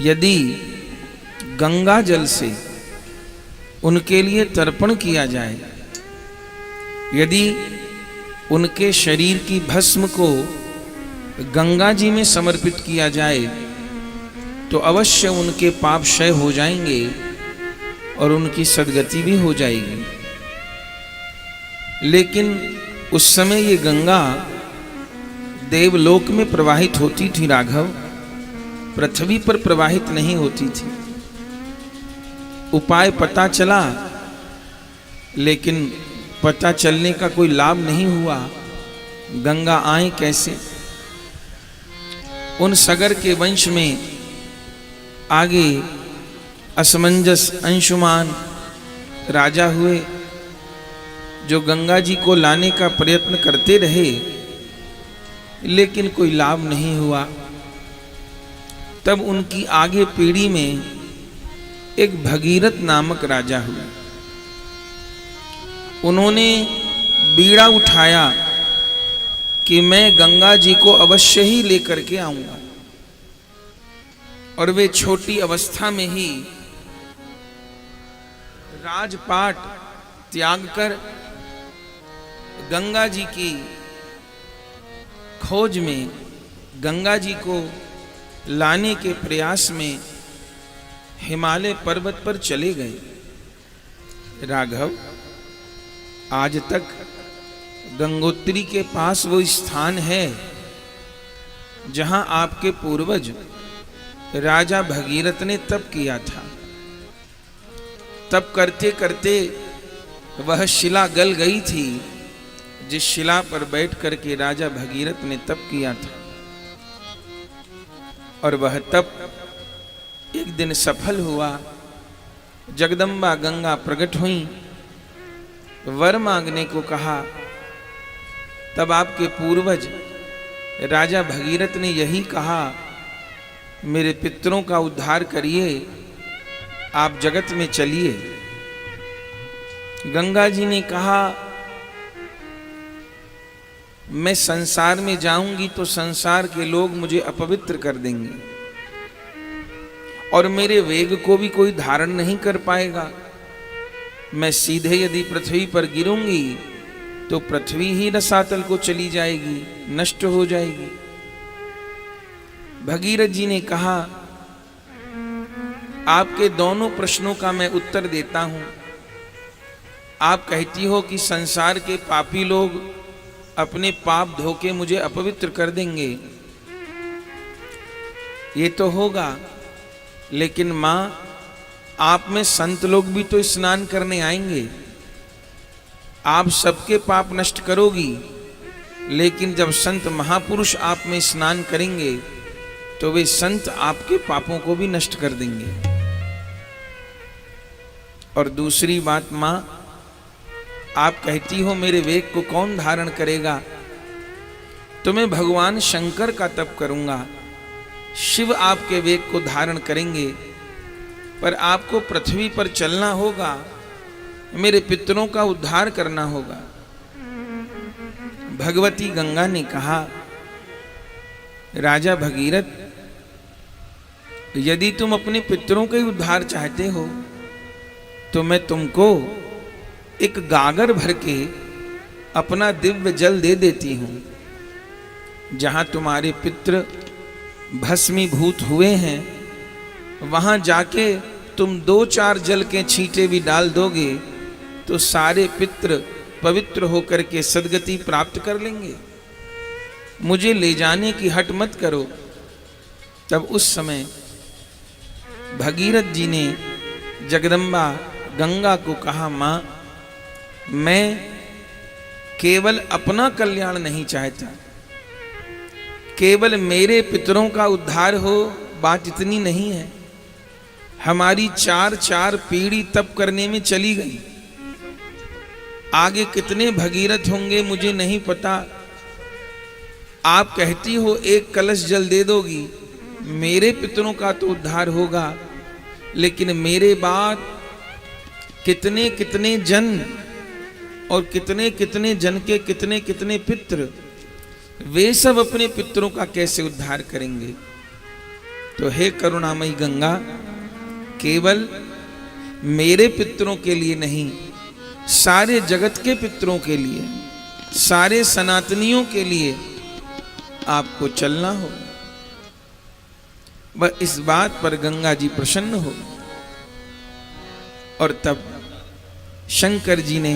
यदि गंगा जल से उनके लिए तर्पण किया जाए, यदि उनके शरीर की भस्म को गंगा जी में समर्पित किया जाए तो अवश्य उनके पाप क्षय हो जाएंगे और उनकी सद्गति भी हो जाएगी। लेकिन उस समय ये गंगा देवलोक में प्रवाहित होती थी राघव, पृथ्वी पर प्रवाहित नहीं होती थी। उपाय पता चला, लेकिन पता चलने का कोई लाभ नहीं हुआ। गंगा आए कैसे? उन सगर के वंश में आगे असमंजस अंशुमान राजा हुए, जो गंगा जी को लाने का प्रयत्न करते रहे, लेकिन कोई लाभ नहीं हुआ। तब उनकी आगे पीढ़ी में एक भगीरथ नामक राजा हुआ। उन्होंने बीड़ा उठाया कि मैं गंगा जी को अवश्य ही लेकर के आऊंगा, और वे छोटी अवस्था में ही राजपाट त्याग कर गंगा जी की खोज में, गंगा जी को लाने के प्रयास में हिमालय पर्वत पर चले गए। राघव, आज तक गंगोत्री के पास वो स्थान है जहां आपके पूर्वज राजा भगीरथ ने तप किया था। तप करते करते वह शिला गल गई थी जिस शिला पर बैठ करके राजा भगीरथ ने तप किया था, और वह तप एक दिन सफल हुआ। जगदम्बा गंगा प्रकट हुई, वर मांगने को कहा। तब आपके पूर्वज राजा भगीरथ ने यही कहा, मेरे पितरों का उद्धार करिए, आप जगत में चलिए। गंगा जी ने कहा, मैं संसार में जाऊंगी तो संसार के लोग मुझे अपवित्र कर देंगे, और मेरे वेग को भी कोई धारण नहीं कर पाएगा। मैं सीधे यदि पृथ्वी पर गिरूंगी तो पृथ्वी ही रसातल को चली जाएगी, नष्ट हो जाएगी। भगीरथ जी ने कहा, आपके दोनों प्रश्नों का मैं उत्तर देता हूं। आप कहती हो कि संसार के पापी लोग अपने पाप धोके मुझे अपवित्र कर देंगे, ये तो होगा, लेकिन मां, आप में संत लोग भी तो स्नान करने आएंगे। आप सबके पाप नष्ट करोगी, लेकिन जब संत महापुरुष आप में स्नान करेंगे तो वे संत आपके पापों को भी नष्ट कर देंगे। और दूसरी बात मां, आप कहती हो मेरे वेग को कौन धारण करेगा, तो मैं भगवान शंकर का तप करूंगा, शिव आपके वेग को धारण करेंगे, पर आपको पृथ्वी पर चलना होगा, मेरे पितरों का उद्धार करना होगा। भगवती गंगा ने कहा, राजा भगीरथ, यदि तुम अपने पितरों का ही उद्धार चाहते हो तो मैं तुमको एक गागर भर के अपना दिव्य जल दे देती हूं। जहां तुम्हारे पितृ भस्मीभूत हुए हैं, वहां जाके तुम 2-4 जल के छींटे भी डाल दोगे तो सारे पितृ पवित्र होकर के सद्गति प्राप्त कर लेंगे। मुझे ले जाने की हट मत करो। तब उस समय भगीरथ जी ने जगदम्बा गंगा को कहा, मां, मैं केवल अपना कल्याण नहीं चाहता, केवल मेरे पितरों का उद्धार हो, बात इतनी नहीं है। हमारी 4-4 पीढ़ी तप करने में चली गई, आगे कितने भगीरथ होंगे मुझे नहीं पता। आप कहती हो एक कलश जल दे दोगी, मेरे पितरों का तो उद्धार होगा, लेकिन मेरे बाद कितने कितने जन और कितने कितने जन के कितने कितने पितृ, वे सब अपने पितरों का कैसे उद्धार करेंगे। तो हे करुणामयी गंगा, केवल मेरे पितरों के लिए नहीं, सारे जगत के पितरों के लिए, सारे सनातनियों के लिए आपको चलना हो। वह इस बात पर गंगा जी प्रसन्न हो। और तब शंकर जी ने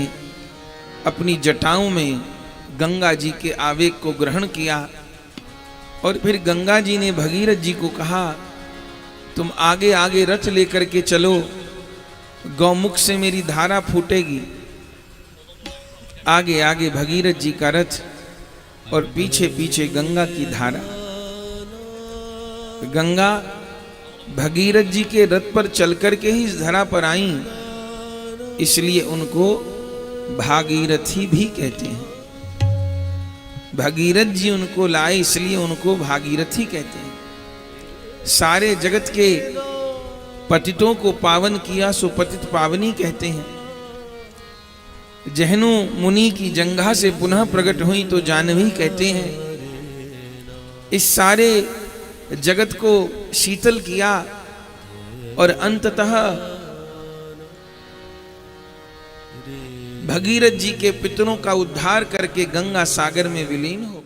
अपनी जटाओं में गंगा जी के आवेग को ग्रहण किया और फिर गंगा जी ने भगीरथ जी को कहा, तुम आगे आगे रथ लेकर के चलो, गौमुख से मेरी धारा फूटेगी। आगे आगे भगीरथ जी का रथ और पीछे पीछे गंगा की धारा। गंगा भगीरथ जी के रथ पर चलकर के ही इस धरा पर आई, इसलिए उनको भागीरथी भी कहते हैं। भगीरथ जी उनको लाए, इसलिए उनको भागीरथी कहते हैं। सारे जगत के पतितों को पावन किया, सो पतित पावनी कहते हैं। जहनु मुनि की जंघा से पुनः प्रकट हुई तो जानवी कहते हैं। इस सारे जगत को शीतल किया और अंततः भगीरथ जी के पितरों का उद्धार करके गंगा सागर में विलीन हो